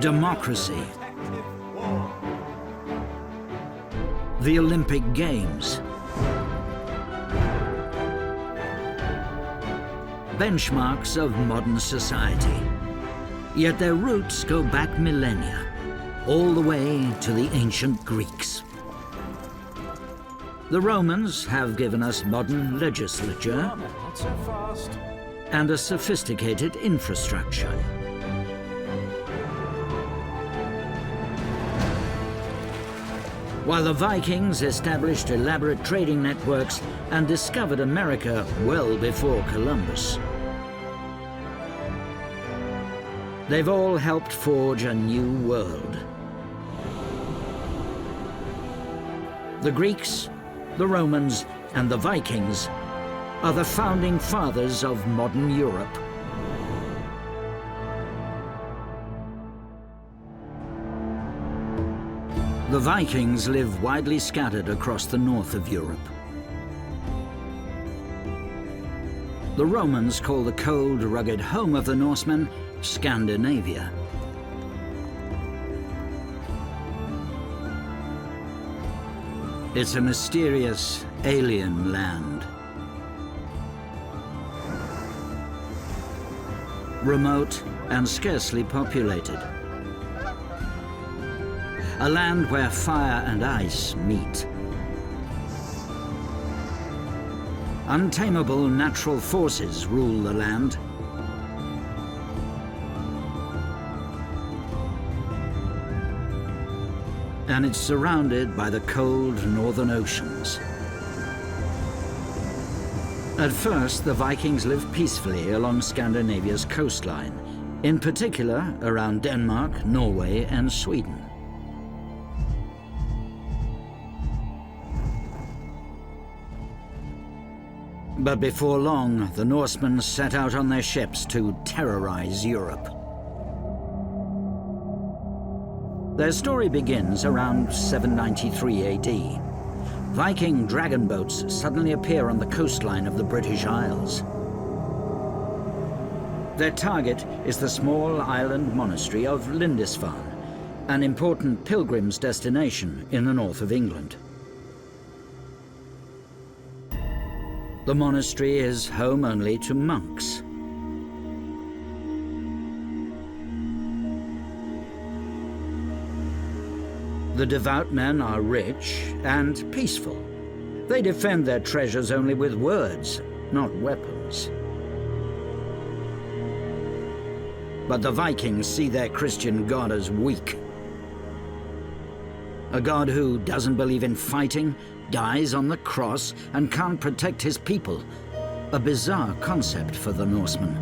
democracy, the Olympic Games, benchmarks of modern society. Yet their roots go back millennia, all the way to the ancient Greeks. The Romans have given us modern legislature and a sophisticated infrastructure. While the Vikings established elaborate trading networks and discovered America well before Columbus. They've all helped forge a new world. The Greeks, the Romans, and the Vikings are the founding fathers of modern Europe. The Vikings live widely scattered across the north of Europe. The Romans call the cold, rugged home of the Norsemen Scandinavia. It's a mysterious, alien land. Remote and scarcely populated. A land where fire and ice meet. Untamable natural forces rule the land. And it's surrounded by the cold northern oceans. At first, the Vikings lived peacefully along Scandinavia's coastline, in particular around Denmark, Norway, and Sweden. But before long, the Norsemen set out on their ships to terrorize Europe. Their story begins around 793 AD. Viking dragon boats suddenly appear on the coastline of the British Isles. Their target is the small island monastery of Lindisfarne, an important pilgrim's destination in the north of England. The monastery is home only to monks. The devout men are rich and peaceful. They defend their treasures only with words, not weapons. But the Vikings see their Christian god as weak. A god who doesn't believe in fighting, dies on the cross, and can't protect his people. A bizarre concept for the Norsemen.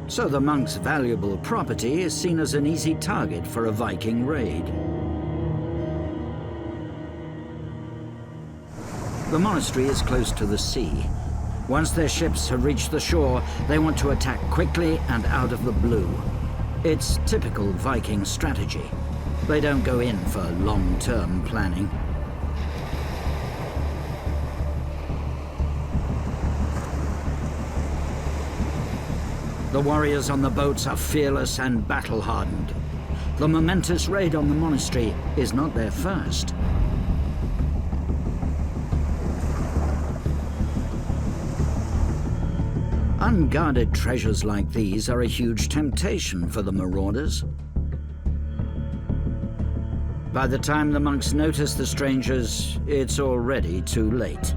So the monk's valuable property is seen as an easy target for a Viking raid. The monastery is close to the sea. Once their ships have reached the shore, they want to attack quickly and out of the blue. It's typical Viking strategy. They don't go in for long-term planning. The warriors on the boats are fearless and battle-hardened. The momentous raid on the monastery is not their first. Unguarded treasures like these are a huge temptation for the marauders. By the time the monks notice the strangers, it's already too late.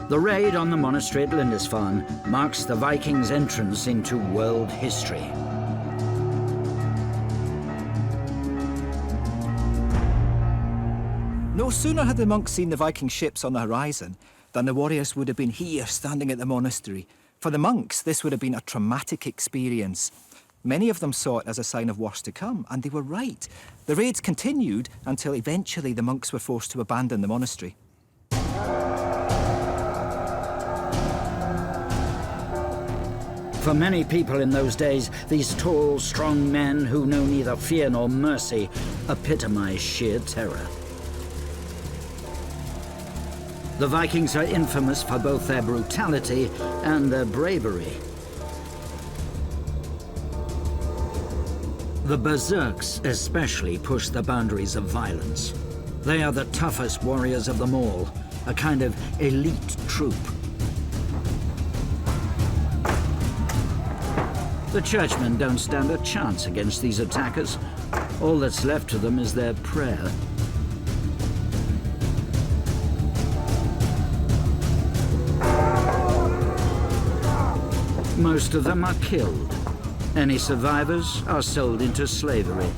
The raid on the monastery at Lindisfarne marks the Vikings' entrance into world history. No sooner had the monks seen the Viking ships on the horizon than the warriors would have been here, standing at the monastery. For the monks, this would have been a traumatic experience. Many of them saw it as a sign of worse to come, and they were right. The raids continued until eventually the monks were forced to abandon the monastery. For many people in those days, these tall, strong men who know neither fear nor mercy epitomize sheer terror. The Vikings are infamous for both their brutality and their bravery. The berserks especially push the boundaries of violence. They are the toughest warriors of them all, a kind of elite troop. The churchmen don't stand a chance against these attackers. All that's left to them is their prayer. Most of them are killed. Any survivors are sold into slavery.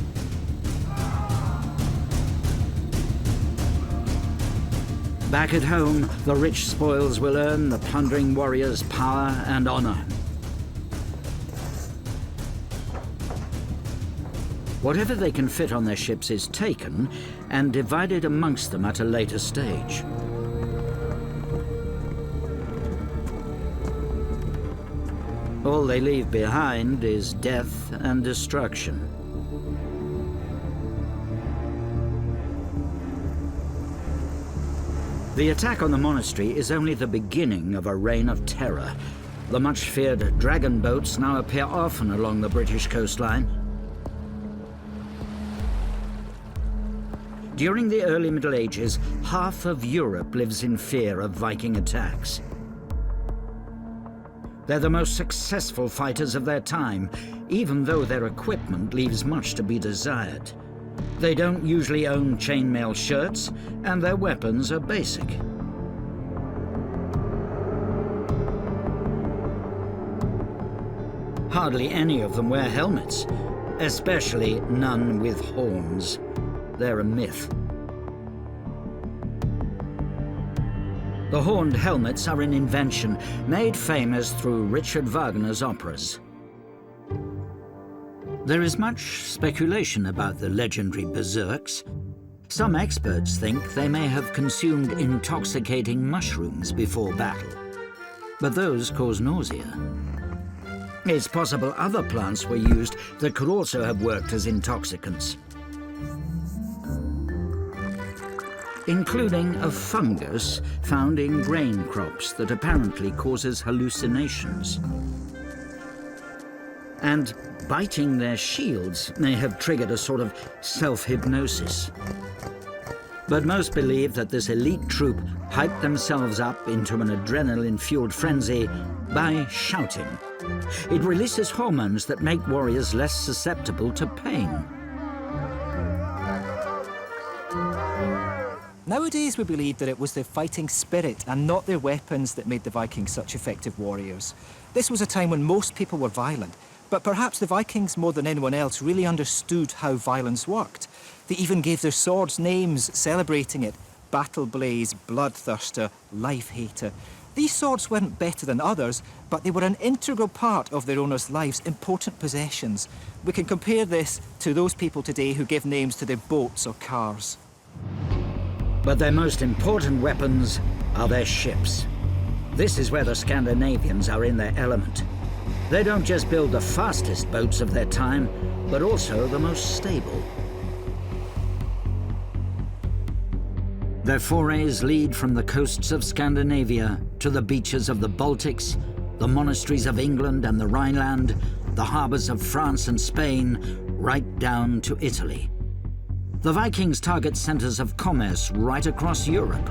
Back at home, the rich spoils will earn the plundering warriors power and honor. Whatever they can fit on their ships is taken and divided amongst them at a later stage. All they leave behind is death and destruction. The attack on the monastery is only the beginning of a reign of terror. The much-feared dragon boats now appear often along the British coastline. During the early Middle Ages, half of Europe lives in fear of Viking attacks. They're the most successful fighters of their time, even though their equipment leaves much to be desired. They don't usually own chainmail shirts, and their weapons are basic. Hardly any of them wear helmets, especially none with horns. They're a myth. The horned helmets are an invention made famous through Richard Wagner's operas. There is much speculation about the legendary berserks. Some experts think they may have consumed intoxicating mushrooms before battle, but those cause nausea. It's possible other plants were used that could also have worked as intoxicants, including a fungus found in grain crops that apparently causes hallucinations. And biting their shields may have triggered a sort of self-hypnosis. But most believe that this elite troop hyped themselves up into an adrenaline-fueled frenzy by shouting. It releases hormones that make warriors less susceptible to pain. Nowadays, we believe that it was their fighting spirit and not their weapons that made the Vikings such effective warriors. This was a time when most people were violent, but perhaps the Vikings, more than anyone else, really understood how violence worked. They even gave their swords names, celebrating it. Battle Blaze, Bloodthirster, Life Hater. These swords weren't better than others, but they were an integral part of their owners' lives, important possessions. We can compare this to those people today who give names to their boats or cars. But their most important weapons are their ships. This is where the Scandinavians are in their element. They don't just build the fastest boats of their time, but also the most stable. Their forays lead from the coasts of Scandinavia to the beaches of the Baltics, the monasteries of England and the Rhineland, the harbors of France and Spain, right down to Italy. The Vikings target centers of commerce right across Europe.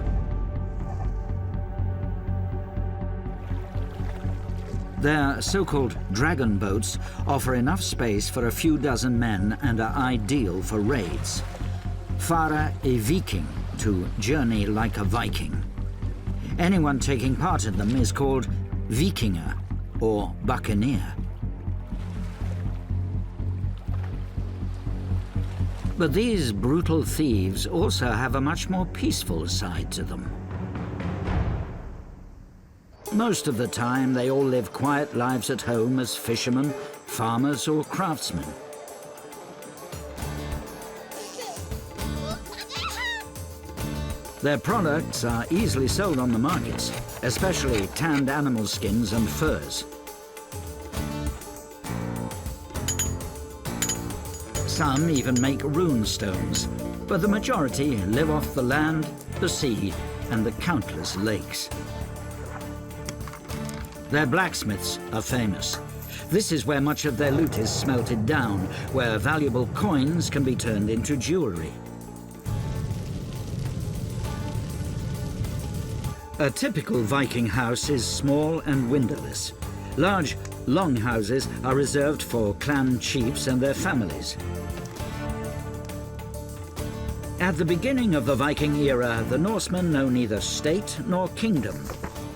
Their so-called dragon boats offer enough space for a few dozen men and are ideal for raids. Fara e Viking, to journey like a Viking. Anyone taking part in them is called Vikinger or buccaneer. But these brutal thieves also have a much more peaceful side to them. Most of the time, they all live quiet lives at home as fishermen, farmers, or craftsmen. Their products are easily sold on the markets, especially tanned animal skins and furs. Some even make rune stones, but the majority live off the land, the sea, and the countless lakes. Their blacksmiths are famous. This is where much of their loot is smelted down, where valuable coins can be turned into jewelry. A typical Viking house is small and windowless. Large, long houses are reserved for clan chiefs and their families. At the beginning of the Viking era, the Norsemen know neither state nor kingdom.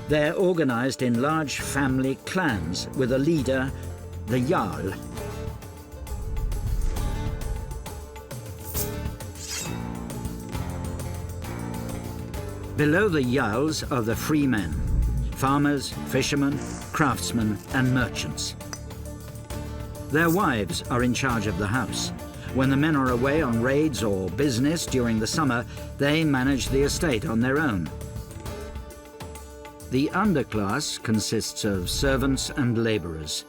They're organized in large family clans with a leader, the Jarl. Below the Jarls are the free men, farmers, fishermen, craftsmen, and merchants. Their wives are in charge of the house. When the men are away on raids or business during the summer, they manage the estate on their own. The underclass consists of servants and laborers.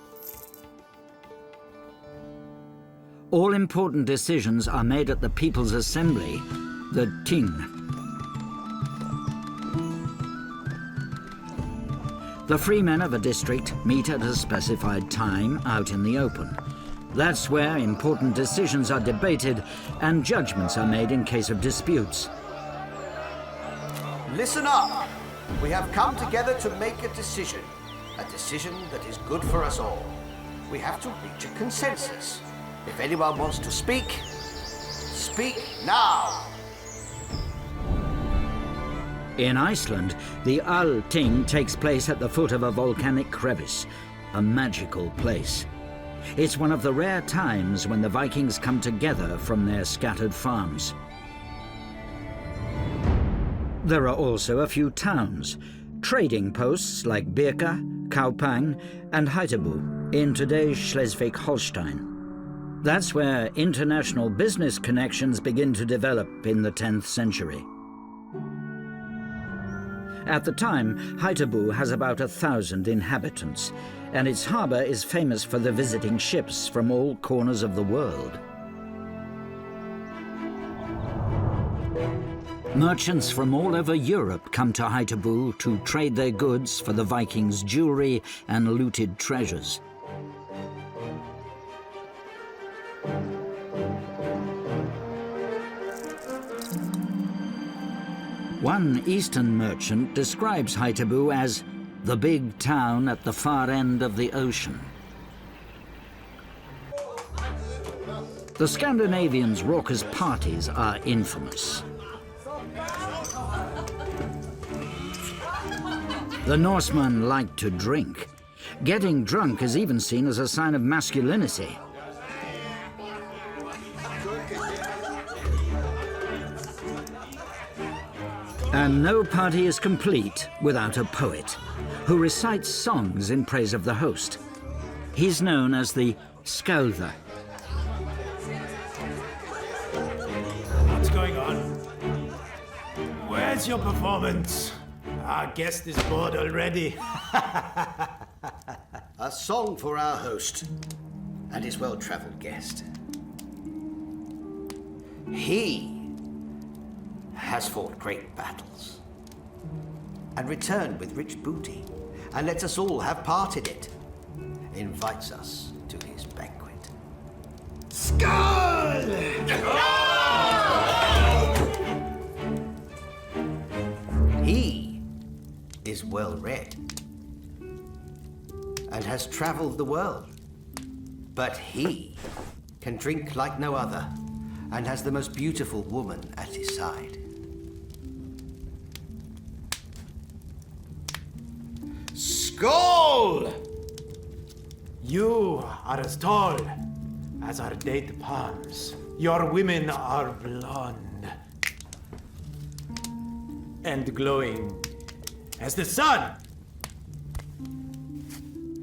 All important decisions are made at the People's Assembly, the Ting. The free men of a district meet at a specified time out in the open. That's where important decisions are debated and judgments are made in case of disputes. Listen up! We have come together to make a decision that is good for us all. We have to reach a consensus. If anyone wants to speak, speak now! In Iceland, the Althing takes place at the foot of a volcanic crevice, a magical place. It's one of the rare times when the Vikings come together from their scattered farms. There are also a few towns, trading posts like Birka, Kaupang, and Haithabu in today's Schleswig-Holstein. That's where international business connections begin to develop in the 10th century. At the time, Haithabu has about 1,000 inhabitants, and its harbour is famous for the visiting ships from all corners of the world. Merchants from all over Europe come to Haithabu to trade their goods for the Vikings' jewelry and looted treasures. One Eastern merchant describes Haithabu as the big town at the far end of the ocean. The Scandinavians' raucous parties are infamous. The Norsemen like to drink. Getting drunk is even seen as a sign of masculinity. And no party is complete without a poet, who recites songs in praise of the host. He's known as the Skálda. What's going on? Where's your performance? Our guest is bored already. A song for our host and his well-traveled guest. He has fought great battles and returned with rich booty and lets us all have part in it. Invites us to his banquet. Skull! He is well read and has traveled the world, but he can drink like no other and has the most beautiful woman at his side. Skull! You are as tall as our date palms. Your women are blonde and glowing as the sun.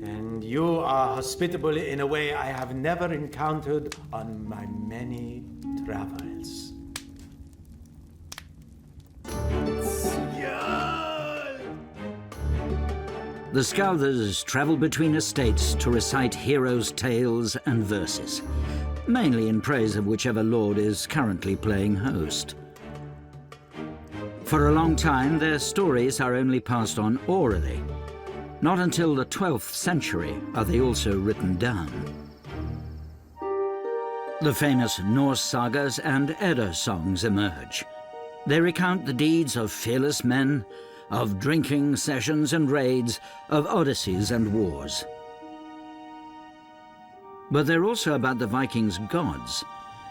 And you are hospitable in a way I have never encountered on my many travels. The Skáldas travel between estates to recite heroes' tales and verses. mainly in praise of whichever lord is currently playing host. For a long time, their stories are only passed on orally. Not until the 12th century are they also written down. The famous Norse sagas and Edda songs emerge. They recount the deeds of fearless men, of drinking sessions and raids, of odysseys and wars. But they're also about the Vikings' gods,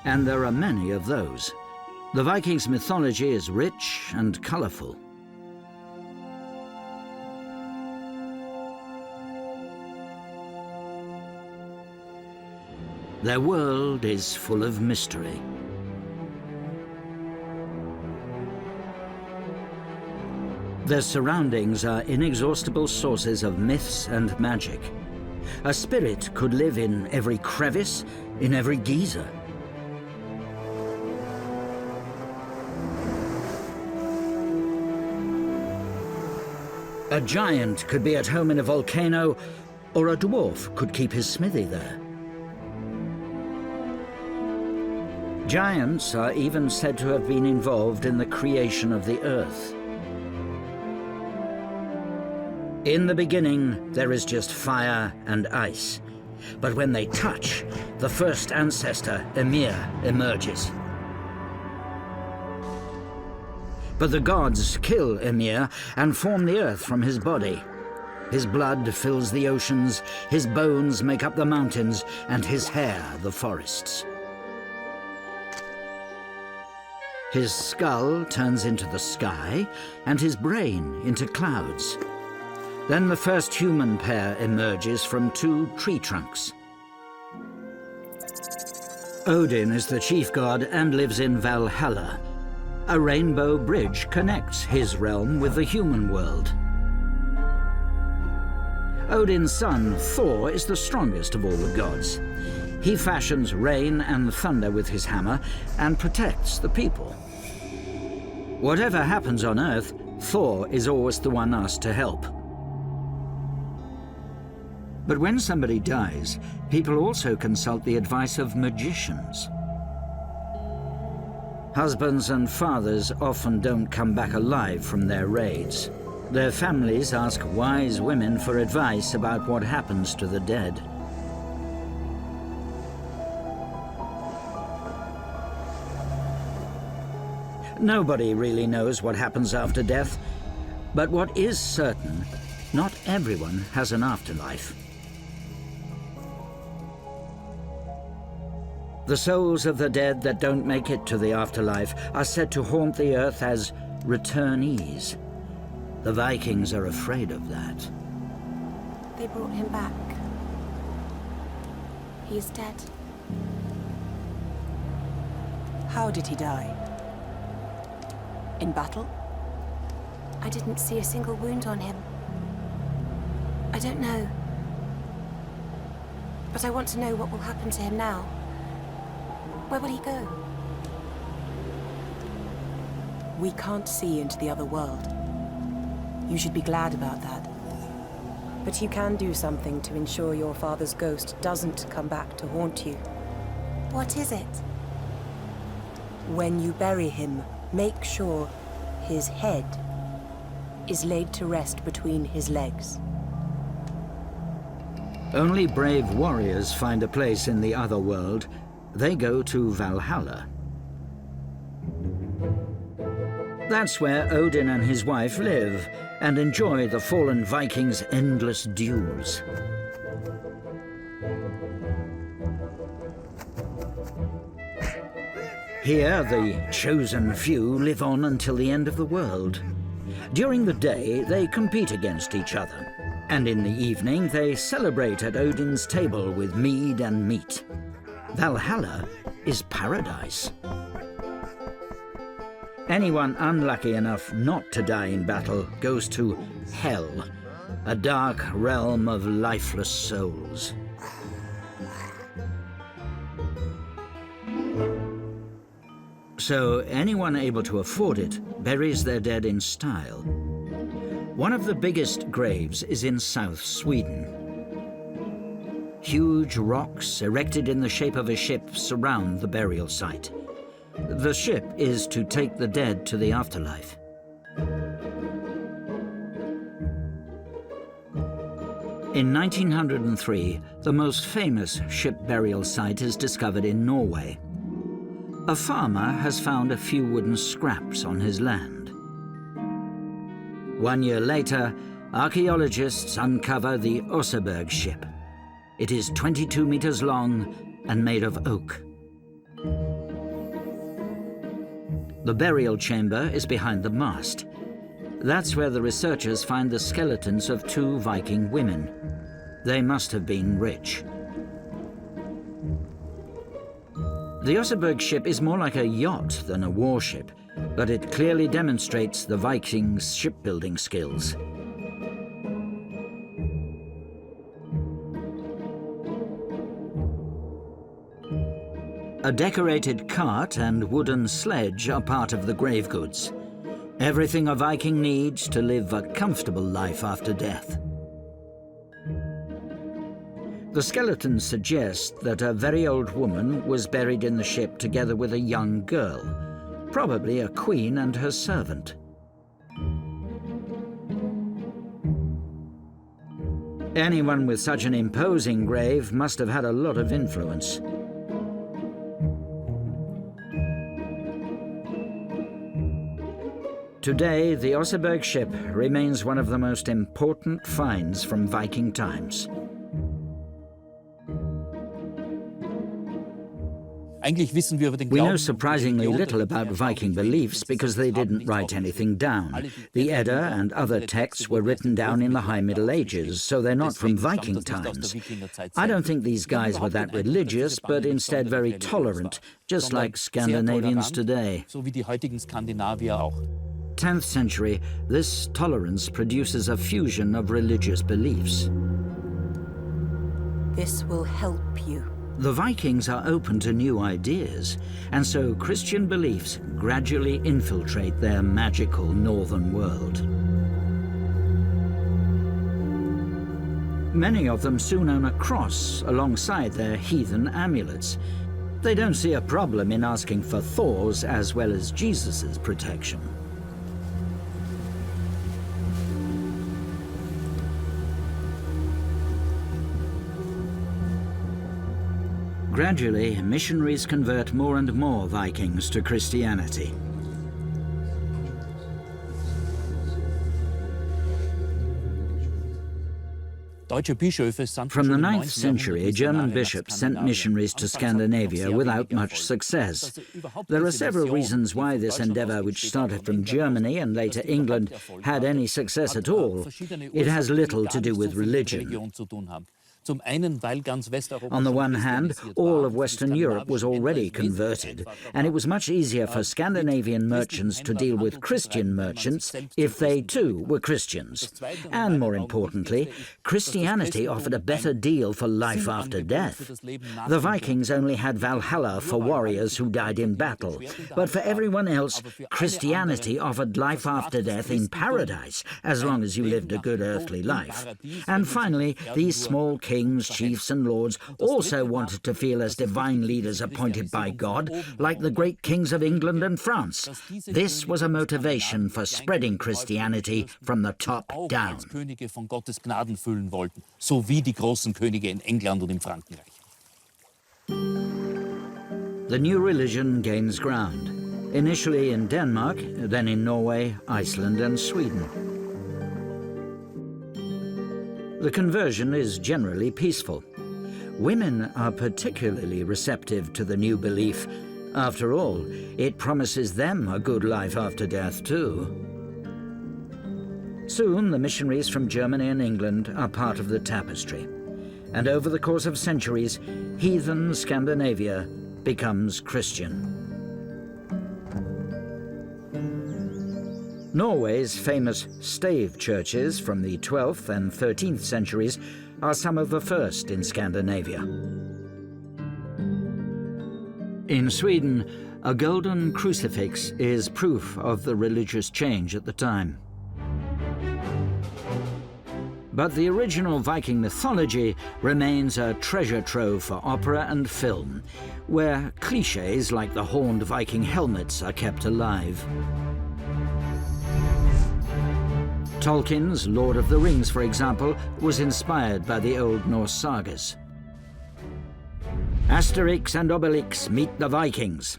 and there are many of those. The Vikings' mythology is rich and colourful. Their world is full of mystery. Their surroundings are inexhaustible sources of myths and magic. A spirit could live in every crevice, in every geyser. A giant could be at home in a volcano, or a dwarf could keep his smithy there. Giants are even said to have been involved in the creation of the earth. In the beginning, there is just fire and ice. But when they touch, the first ancestor, Ymir, emerges. But the gods kill Ymir and form the earth from his body. His blood fills the oceans, his bones make up the mountains, and his hair the forests. His skull turns into the sky, and his brain into clouds. Then the first human pair emerges from two tree trunks. Odin is the chief god and lives in Valhalla. A rainbow bridge connects his realm with the human world. Odin's son, Thor, is the strongest of all the gods. He fashions rain and thunder with his hammer and protects the people. Whatever happens on Earth, Thor is always the one asked to help. But when somebody dies, people also consult the advice of magicians. Husbands and fathers often don't come back alive from their raids. Their families ask wise women for advice about what happens to the dead. Nobody really knows what happens after death, but what is certain, not everyone has an afterlife. The souls of the dead that don't make it to the afterlife are said to haunt the earth as returnees. The Vikings are afraid of that. They brought him back. He is dead. How did he die? In battle? I didn't see a single wound on him. I don't know. But I want to know what will happen to him now. Where will he go? We can't see into the other world. You should be glad about that. But you can do something to ensure your father's ghost doesn't come back to haunt you. What is it? When you bury him, make sure his head is laid to rest between his legs. Only brave warriors find a place in the other world. They go to Valhalla. That's where Odin and his wife live and enjoy the fallen Vikings' endless duels. Here, the chosen few live on until the end of the world. During the day, they compete against each other, and in the evening, they celebrate at Odin's table with mead and meat. Valhalla is paradise. Anyone unlucky enough not to die in battle goes to Hell, a dark realm of lifeless souls. So anyone able to afford it buries their dead in style. One of the biggest graves is in South Sweden. Huge rocks erected in the shape of a ship surround the burial site. The ship is to take the dead to the afterlife. In 1903, the most famous ship burial site is discovered in Norway. A farmer has found a few wooden scraps on his land. 1 year later, archaeologists uncover the Oseberg ship. It is 22 meters long and made of oak. The burial chamber is behind the mast. That's where the researchers find the skeletons of 2 Viking women. They must have been rich. The Oseberg ship is more like a yacht than a warship, but it clearly demonstrates the Vikings' shipbuilding skills. A decorated cart and wooden sledge are part of the grave goods. Everything a Viking needs to live a comfortable life after death. The skeletons suggest that a very old woman was buried in the ship together with a young girl, probably a queen and her servant. Anyone with such an imposing grave must have had a lot of influence. Today, the Oseberg ship remains one of the most important finds from Viking times. We know surprisingly little about Viking beliefs because they didn't write anything down. The Edda and other texts were written down in the High Middle Ages, so they're not from Viking times. I don't think these guys were that religious, but instead very tolerant, just like Scandinavians today. 10th century, this tolerance produces a fusion of religious beliefs. This will help you. The Vikings are open to new ideas, and so Christian beliefs gradually infiltrate their magical northern world. Many of them soon own a cross alongside their heathen amulets. They don't see a problem in asking for Thor's as well as Jesus's protection. Gradually, missionaries convert more and more Vikings to Christianity. From the 9th century, German bishops sent missionaries to Scandinavia without much success. There are several reasons why this endeavor, which started from Germany and later England, had any success at all. It has little to do with religion. On the one hand, all of Western Europe was already converted, and it was much easier for Scandinavian merchants to deal with Christian merchants if they too were Christians. And more importantly, Christianity offered a better deal for life after death. The Vikings only had Valhalla for warriors who died in battle, but for everyone else, Christianity offered life after death in paradise, as long as you lived a good earthly life. And finally, these small kings, chiefs and lords also wanted to feel as divine leaders appointed by God, like the great kings of England and France. This was a motivation for spreading Christianity from the top down. The new religion gains ground, initially in Denmark, then in Norway, Iceland and Sweden. The conversion is generally peaceful. Women are particularly receptive to the new belief. After all, it promises them a good life after death too. Soon, the missionaries from Germany and England are part of the tapestry. And over the course of centuries, heathen Scandinavia becomes Christian. Norway's famous stave churches from the 12th and 13th centuries are some of the first in Scandinavia. In Sweden, a golden crucifix is proof of the religious change at the time. But the original Viking mythology remains a treasure trove for opera and film, where clichés like the horned Viking helmets are kept alive. Tolkien's Lord of the Rings, for example, was inspired by the Old Norse sagas. Asterix and Obelix meet the Vikings.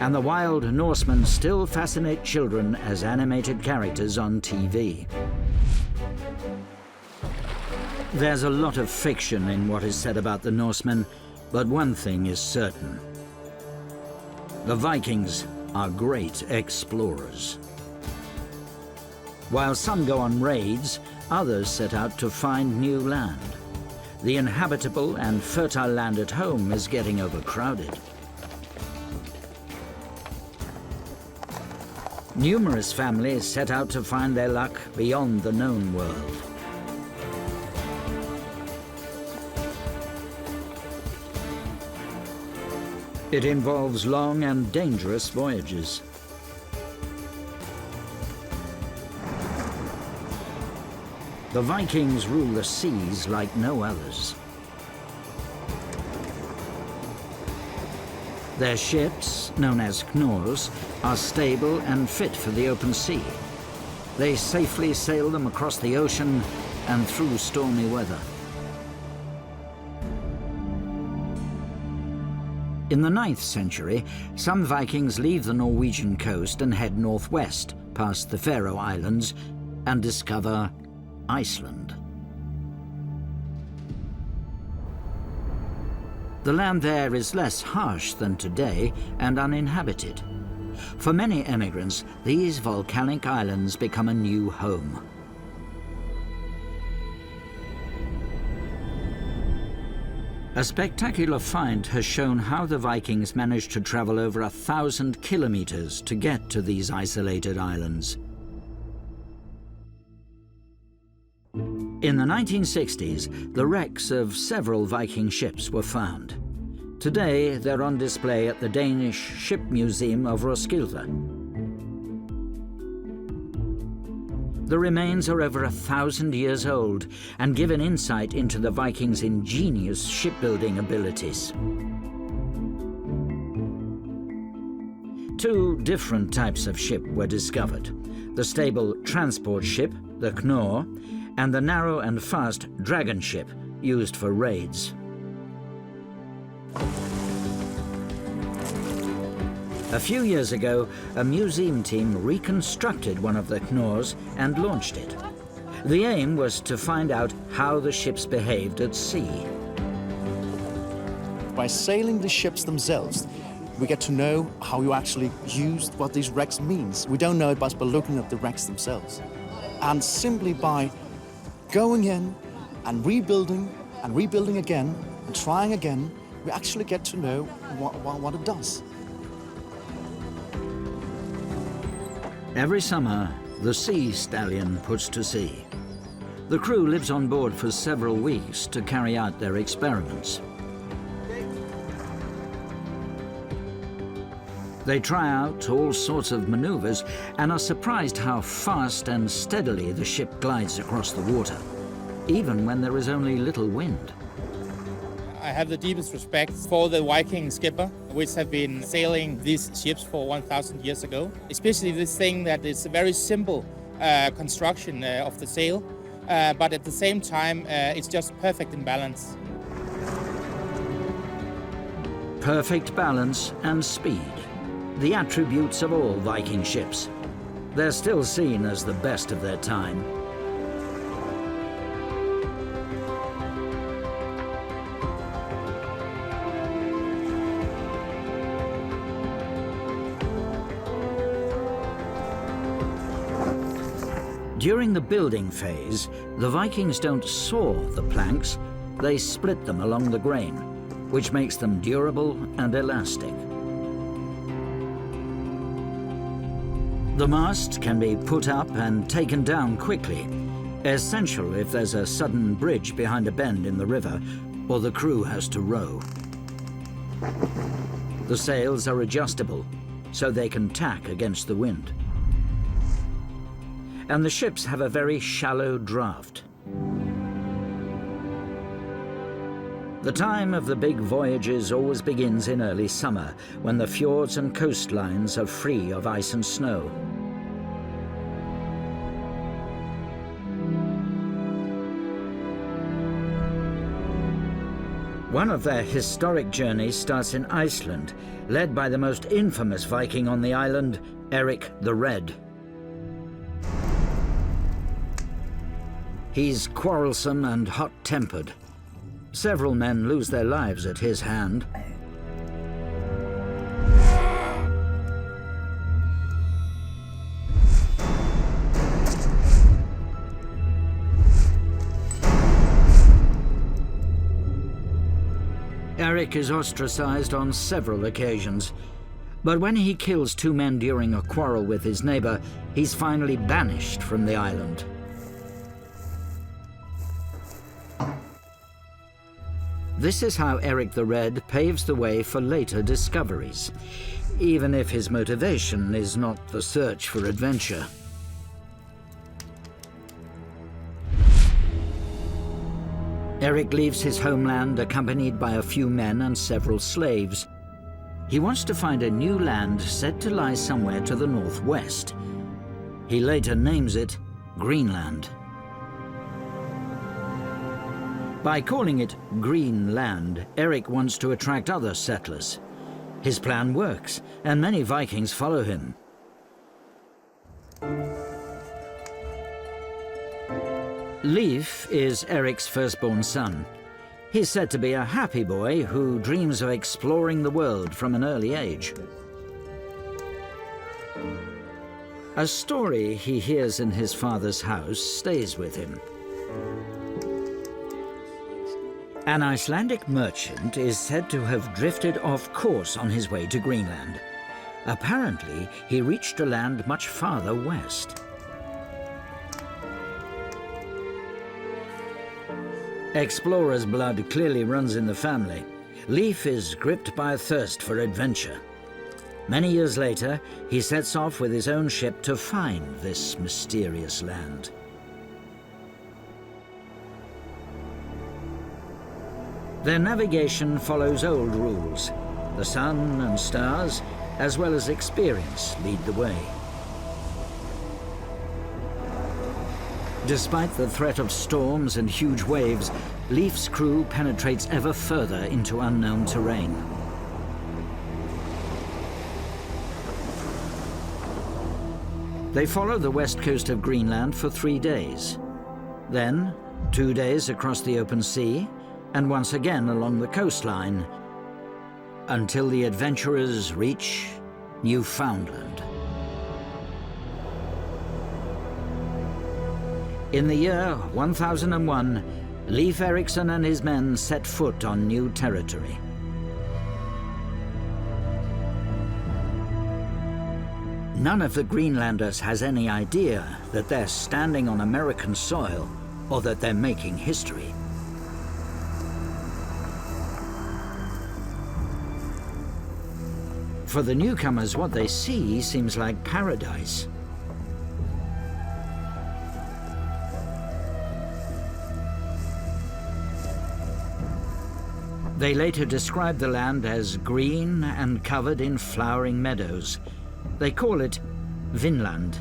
And the wild Norsemen still fascinate children as animated characters on TV. There's a lot of fiction in what is said about the Norsemen, but one thing is certain. The Vikings are great explorers. While some go on raids, others set out to find new land. The inhabitable and fertile land at home is getting overcrowded. Numerous families set out to find their luck beyond the known world. It involves long and dangerous voyages. The Vikings rule the seas like no others. Their ships, known as Knorrs, are stable and fit for the open sea. They safely sail them across the ocean and through stormy weather. In the 9th century, some Vikings leave the Norwegian coast and head northwest, past the Faroe Islands, and discover Iceland. The land there is less harsh than today and uninhabited. For many emigrants, these volcanic islands become a new home. A spectacular find has shown how the Vikings managed to travel over 1,000 kilometers to get to these isolated islands. In the 1960s, the wrecks of several Viking ships were found. Today, they're on display at the Danish Ship Museum of Roskilde. The remains are over 1,000 years old and give an insight into the Vikings' ingenious shipbuilding abilities. Two different types of ship were discovered: the stable transport ship, the Knorr, and the narrow and fast dragon ship used for raids. A few years ago, a museum team reconstructed one of the Knorrs and launched it. The aim was to find out how the ships behaved at sea. By sailing the ships themselves, we get to know how you actually used what these wrecks means. We don't know it by looking at the wrecks themselves. And simply by going in and rebuilding again and trying again, we actually get to know what it does. Every summer, the Sea Stallion puts to sea. The crew lives on board for several weeks to carry out their experiments. They try out all sorts of maneuvers and are surprised how fast and steadily the ship glides across the water, even when there is only little wind. I have the deepest respect for the Viking skipper, which have been sailing these ships for 1,000 years ago. Especially this thing that is a very simple construction of the sail, but at the same time, it's just perfect in balance. Perfect balance and speed, the attributes of all Viking ships. They're still seen as the best of their time. During the building phase, the Vikings don't saw the planks, they split them along the grain, which makes them durable and elastic. The mast can be put up and taken down quickly, essential if there's a sudden bridge behind a bend in the river or the crew has to row. The sails are adjustable, so they can tack against the wind. and the ships have a very shallow draft. The time of the big voyages always begins in early summer, when the fjords and coastlines are free of ice and snow. One of their historic journeys starts in Iceland, led by the most infamous Viking on the island, Eric the Red. He's quarrelsome and hot-tempered. Several men lose their lives at his hand. Eric is ostracized on several occasions, but when he kills 2 men during a quarrel with his neighbor, he's finally banished from the island. This is how Eric the Red paves the way for later discoveries, even if his motivation is not the search for adventure. Eric leaves his homeland accompanied by a few men and several slaves. He wants to find a new land said to lie somewhere to the northwest. He later names it Greenland. By calling it Greenland, Eric wants to attract other settlers. His plan works, and many Vikings follow him. Leif is Eric's firstborn son. He's said to be a happy boy who dreams of exploring the world from an early age. A story he hears in his father's house stays with him. An Icelandic merchant is said to have drifted off course on his way to Greenland. Apparently, he reached a land much farther west. Explorer's blood clearly runs in the family. Leif is gripped by a thirst for adventure. Many years later, he sets off with his own ship to find this mysterious land. Their navigation follows old rules. The sun and stars, as well as experience, lead the way. Despite the threat of storms and huge waves, Leif's crew penetrates ever further into unknown terrain. They follow the west coast of Greenland for 3 days. Then, 2 days across the open sea, and once again along the coastline, until the adventurers reach Newfoundland. In the year 1001, Leif Erikson and his men set foot on new territory. None of the Greenlanders has any idea that they're standing on American soil or that they're making history. For the newcomers, what they see seems like paradise. They later describe the land as green and covered in flowering meadows. They call it Vinland.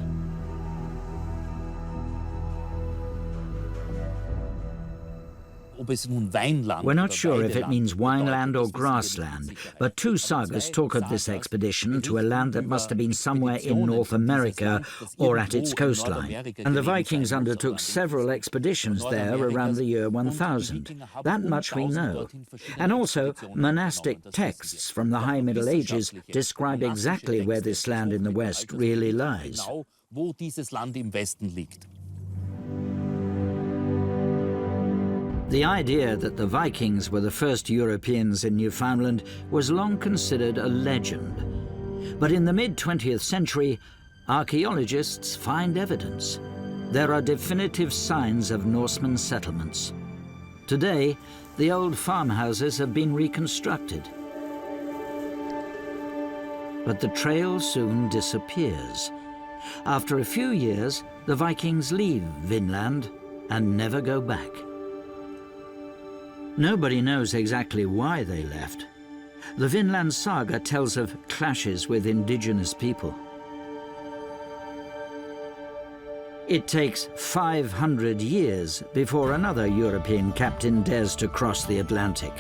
We're not sure if it means wineland or grassland, but 2 sagas talk of this expedition to a land that must have been somewhere in North America or at its coastline. And the Vikings undertook several expeditions there around the year 1000. That much we know. And also, monastic texts from the High Middle Ages describe exactly where this land in the west really lies. The idea that the Vikings were the first Europeans in Newfoundland was long considered a legend. But in the mid-20th century, archaeologists find evidence. There are definitive signs of Norseman settlements. Today, the old farmhouses have been reconstructed. But the trail soon disappears. After a few years, the Vikings leave Vinland and never go back. Nobody knows exactly why they left. The Vinland saga tells of clashes with indigenous people. It takes 500 years before another European captain dares to cross the Atlantic.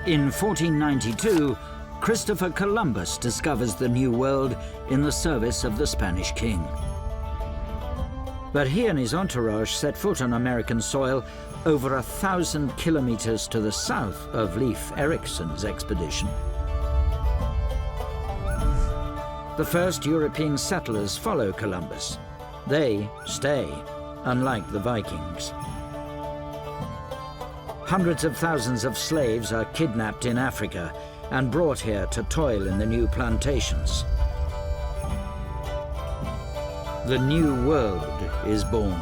In 1492, Christopher Columbus discovers the New World in the service of the Spanish king. But he and his entourage set foot on American soil over 1,000 kilometers to the south of Leif Erikson's expedition. The first European settlers follow Columbus. They stay, unlike the Vikings. Hundreds of thousands of slaves are kidnapped in Africa and brought here to toil in the new plantations. The New World is born.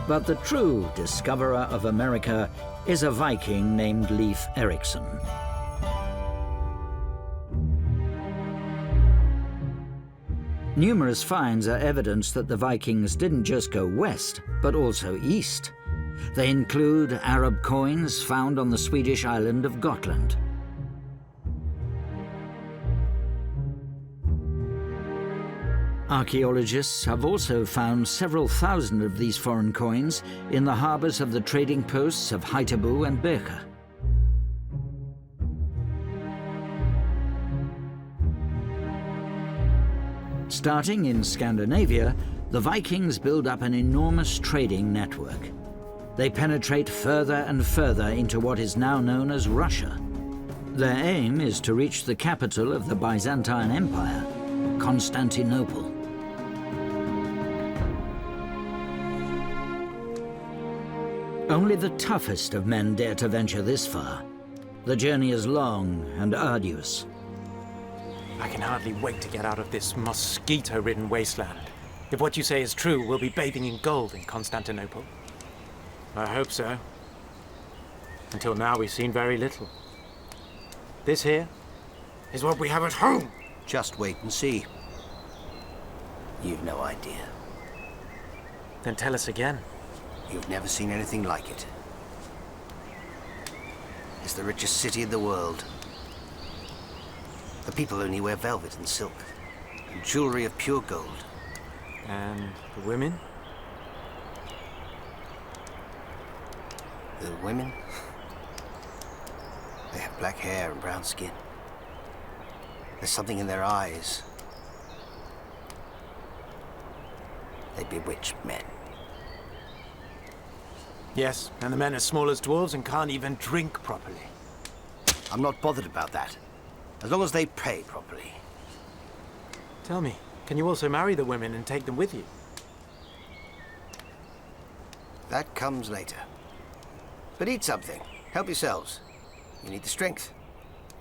But the true discoverer of America is a Viking named Leif Erikson. Numerous finds are evidence that the Vikings didn't just go west, but also east. They include Arab coins found on the Swedish island of Gotland. Archaeologists have also found several thousand of these foreign coins in the harbors of the trading posts of Haithabu and Birka. Starting in Scandinavia, the Vikings build up an enormous trading network. They penetrate further and further into what is now known as Russia. Their aim is to reach the capital of the Byzantine Empire, Constantinople. Only the toughest of men dare to venture this far. The journey is long and arduous. I can hardly wait to get out of this mosquito-ridden wasteland. If what you say is true, we'll be bathing in gold in Constantinople. I hope so. Until now, we've seen very little. This here is what we have at home. Just wait and see. You've no idea. Then tell us again. You've never seen anything like it. It's the richest city in the world. The people only wear velvet and silk, and jewelry of pure gold. And the women? The women? They have black hair and brown skin. There's something in their eyes. They bewitch men. Yes, and the men are small as dwarves and can't even drink properly. I'm not bothered about that, as long as they pray properly. Tell me, can you also marry the women and take them with you? That comes later. But eat something. Help yourselves. You need the strength.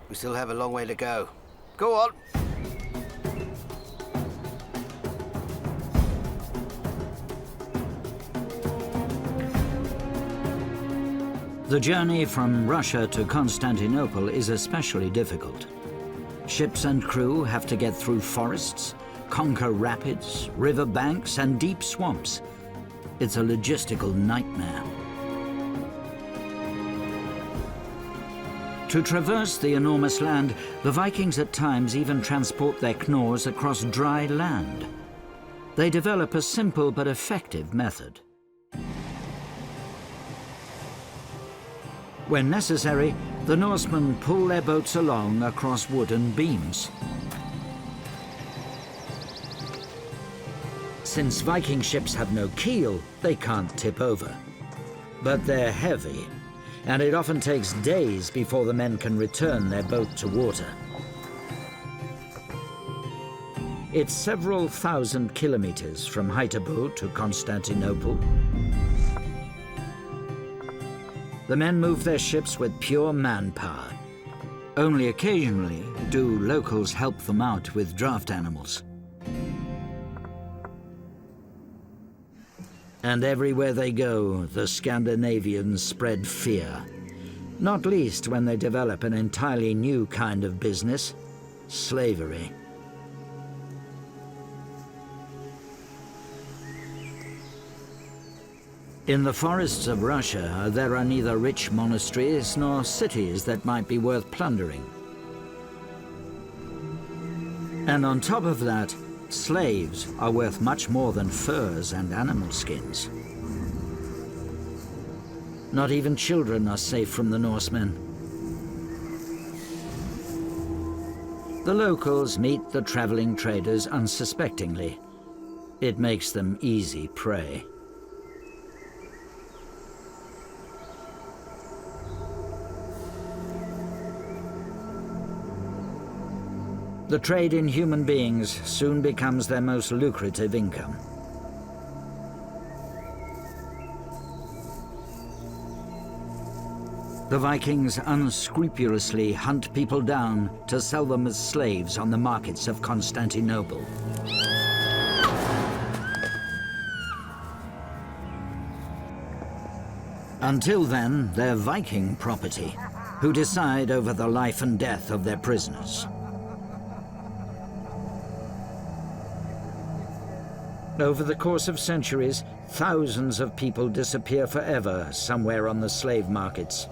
We still have a long way to go. Go on. The journey from Russia to Constantinople is especially difficult. Ships and crew have to get through forests, conquer rapids, river banks, and deep swamps. It's a logistical nightmare. To traverse the enormous land, the Vikings at times even transport their knorrs across dry land. They develop a simple but effective method. When necessary, the Norsemen pull their boats along across wooden beams. Since Viking ships have no keel, they can't tip over. But they're heavy, and it often takes days before the men can return their boat to water. It's several thousand kilometers from Haithabu to Constantinople. The men move their ships with pure manpower. Only occasionally do locals help them out with draft animals. And everywhere they go, the Scandinavians spread fear. Not least when they develop an entirely new kind of business, slavery. In the forests of Russia, there are neither rich monasteries nor cities that might be worth plundering. And on top of that, slaves are worth much more than furs and animal skins. Not even children are safe from the Norsemen. The locals meet the traveling traders unsuspectingly. It makes them easy prey. The trade in human beings soon becomes their most lucrative income. The Vikings unscrupulously hunt people down to sell them as slaves on the markets of Constantinople. Until then, they're Viking property, who decide over the life and death of their prisoners. Over the course of centuries, thousands of people disappear forever somewhere on the slave markets.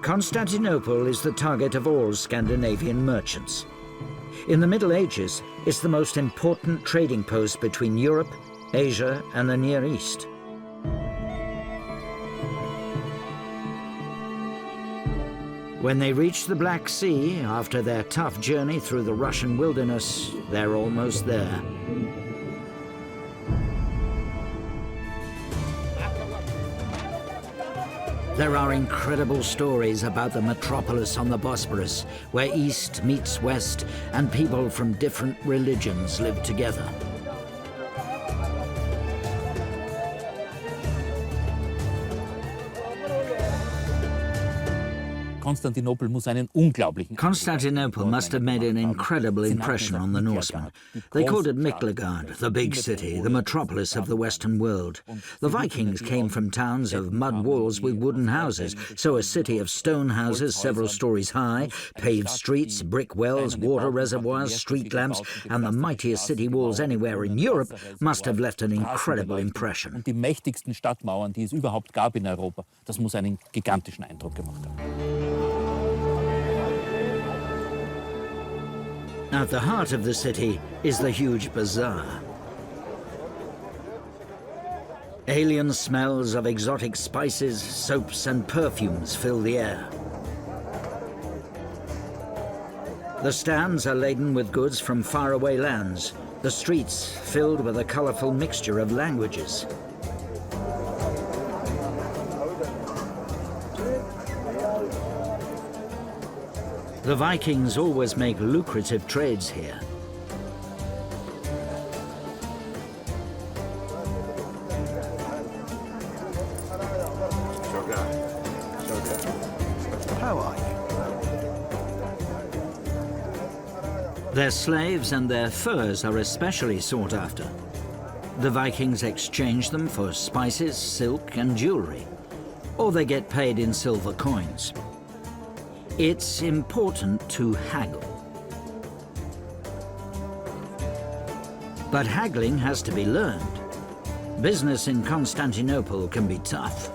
Constantinople is the target of all Scandinavian merchants. In the Middle Ages, it's the most important trading post between Europe, Asia, and the Near East. When they reach the Black Sea, after their tough journey through the Russian wilderness, they're almost there. There are incredible stories about the metropolis on the Bosporus, where East meets West, and people from different religions live together. Constantinople must have made an incredible impression on the Norsemen. They called it Miklagard, the big city, the metropolis of the Western world. The Vikings came from towns of mud walls with wooden houses, so a city of stone houses several stories high, paved streets, brick wells, water reservoirs, street lamps, and the mightiest city walls anywhere in Europe must have left an incredible impression. Die mächtigsten Stadtmauern, die es überhaupt gab in Europa, das muss einen gigantischen Eindruck gemacht haben. At the heart of the city is the huge bazaar. Alien smells of exotic spices, soaps, and perfumes fill the air. The stands are laden with goods from faraway lands, the streets filled with a colorful mixture of languages. The Vikings always make lucrative trades here. How are you? Their slaves and their furs are especially sought after. The Vikings exchange them for spices, silk, and jewelry, or they get paid in silver coins. It's important to haggle. But haggling has to be learned. Business in Constantinople can be tough.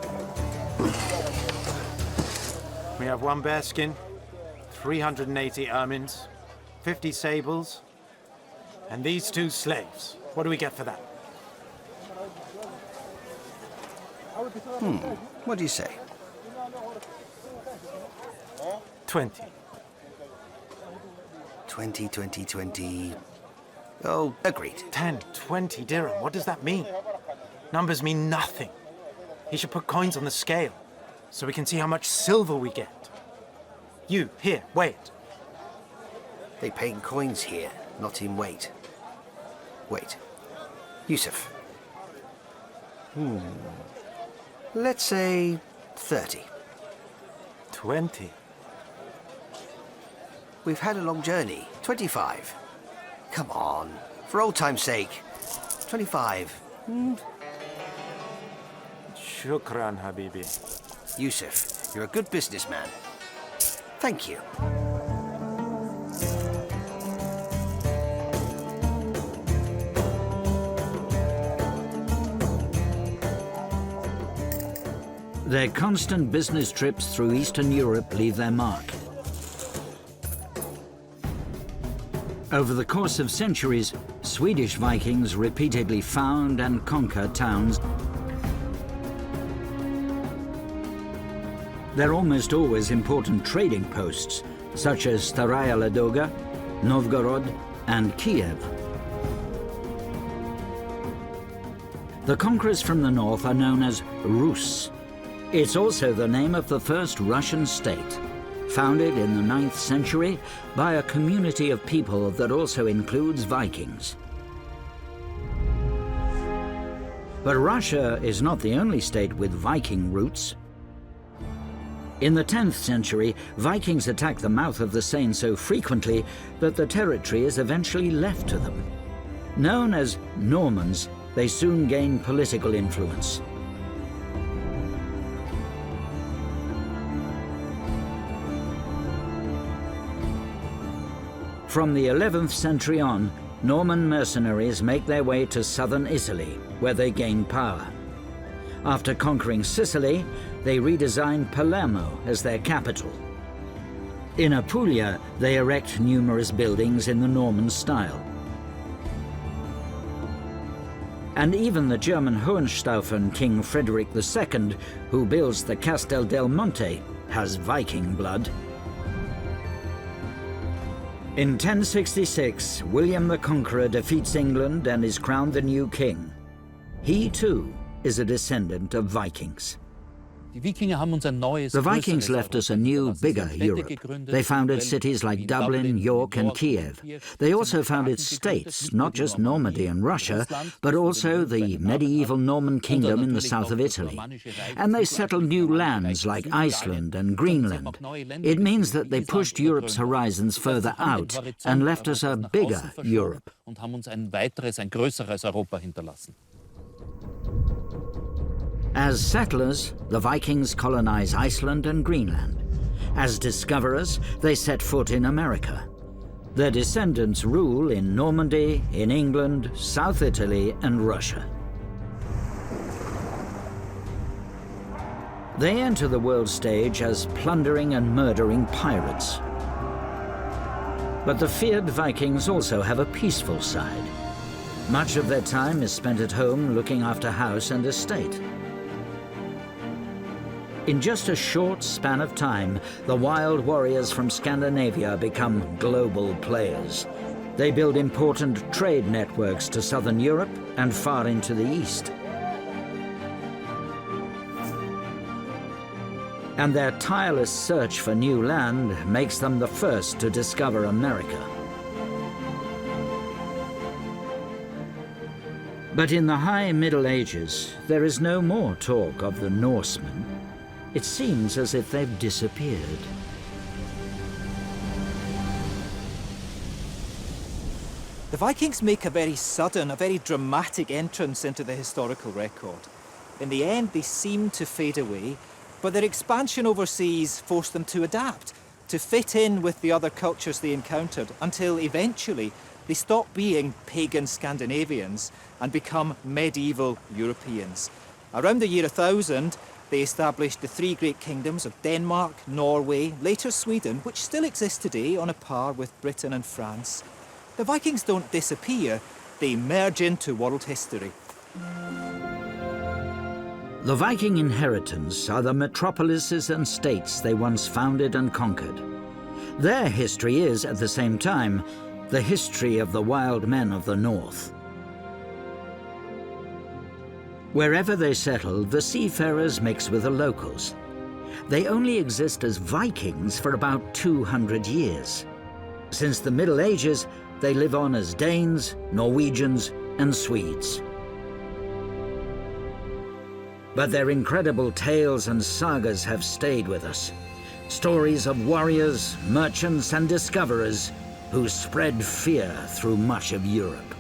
We have 1 bearskin, 380 ermines, 50 sables, and these 2 slaves. What do we get for that? What do you say? 20. 20. Oh, agreed. 10, 20 dirham. What does that mean? Numbers mean nothing. He should put coins on the scale, so we can see how much silver we get. You, here, weigh it. They pay in coins here, not in weight. Wait. Yusuf. Let's say 30. 20. We've had a long journey. 25. Come on. For old time's sake. 25. Shukran, Habibi. Yusuf, You're a good businessman. Thank you. Their constant business trips through Eastern Europe leave their mark. Over the course of centuries, Swedish Vikings repeatedly found and conquered towns. They're almost always important trading posts, such as Staraya Ladoga, Novgorod, and Kiev. The conquerors from the north are known as Rus. It's also the name of the first Russian state, founded in the 9th century by a community of people that also includes Vikings. But Russia is not the only state with Viking roots. In the 10th century, Vikings attacked the mouth of the Seine so frequently that the territory is eventually left to them. Known as Normans, they soon gained political influence. From the 11th century on, Norman mercenaries make their way to southern Italy, where they gain power. After conquering Sicily, they redesign Palermo as their capital. In Apulia, they erect numerous buildings in the Norman style. And even the German Hohenstaufen King Frederick II, who builds the Castel del Monte, has Viking blood. In 1066, William the Conqueror defeats England and is crowned the new king. He too is a descendant of Vikings. The Vikings left us a new, bigger Europe. They founded cities like Dublin, York, and Kiev. They also founded states, not just Normandy and Russia, but also the medieval Norman kingdom in the south of Italy. And they settled new lands like Iceland and Greenland. It means that they pushed Europe's horizons further out and left us a bigger Europe. As settlers, the Vikings colonize Iceland and Greenland. As discoverers, they set foot in America. Their descendants rule in Normandy, in England, South Italy, and Russia. They enter the world stage as plundering and murdering pirates. But the feared Vikings also have a peaceful side. Much of their time is spent at home looking after house and estate. In just a short span of time, the wild warriors from Scandinavia become global players. They build important trade networks to southern Europe and far into the east. And their tireless search for new land makes them the first to discover America. But in the High Middle Ages, there is no more talk of the Norsemen. It seems as if they've disappeared. The Vikings make a very sudden, a very dramatic entrance into the historical record. In the end, they seem to fade away, but their expansion overseas forced them to adapt, to fit in with the other cultures they encountered, until eventually they stop being pagan Scandinavians and become medieval Europeans. Around the year 1000, they established the three great kingdoms of Denmark, Norway, later Sweden, which still exist today on a par with Britain and France. The Vikings don't disappear, they merge into world history. The Viking inheritance are the metropolises and states they once founded and conquered. Their history is, at the same time, the history of the wild men of the north. Wherever they settle, the seafarers mix with the locals. They only exist as Vikings for about 200 years. Since the Middle Ages, they live on as Danes, Norwegians, and Swedes. But their incredible tales and sagas have stayed with us. Stories of warriors, merchants, and discoverers who spread fear through much of Europe.